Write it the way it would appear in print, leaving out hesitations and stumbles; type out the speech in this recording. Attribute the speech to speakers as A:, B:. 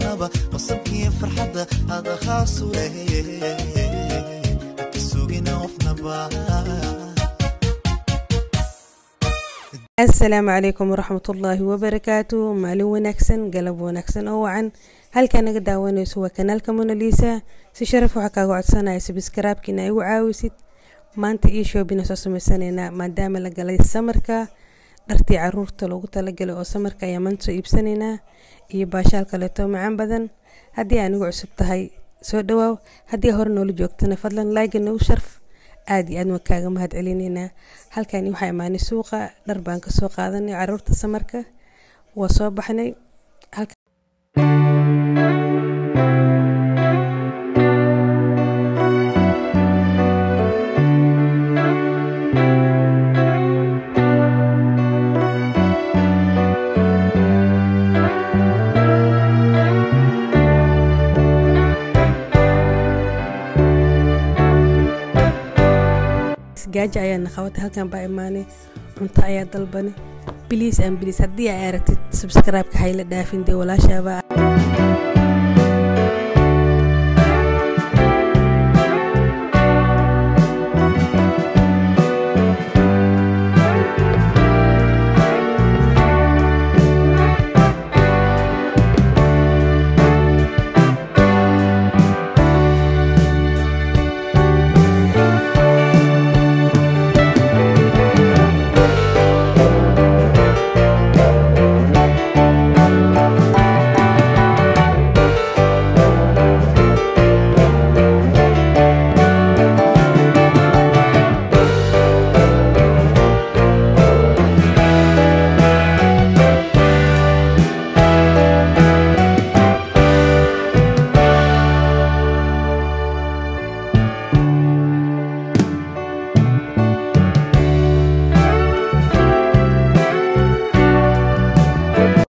A: وقتنبا وصبكي فرحة هذا خاص وليه كسوقنا وفنبا.
B: السلام عليكم ورحمة الله وبركاته. مالو ونكسن قلب ونكسن أو عن هل كان قد داواني سوى كنالك موناليسا سشرف وحكاقو عدسانا سبسكراب كنا ايو عاوسيد ما انت ايشو بنسوس مسانينا ما دام لقالي السمركا دارتي عرورتا لوغو تلقالي او سمركا يمانتو ايبسانينا iyo baashaalka leeto macaan badan hadii aan ugu cusub tahay soo dhawaw hadii hore nool joogtana fadlan like noo sharf aad iyo aad ma kaaga mahad celinayna. halkani waxa imaanay suuqa dhar baan ka soo qaadanay caruurta samarka waa soo baxnay. gaaja ayaan naqawta halkan baa imaanay cunto ayaa dalbani please and please hadii ay aragtid subscribe ka hayla dhaafin de walaashaaba.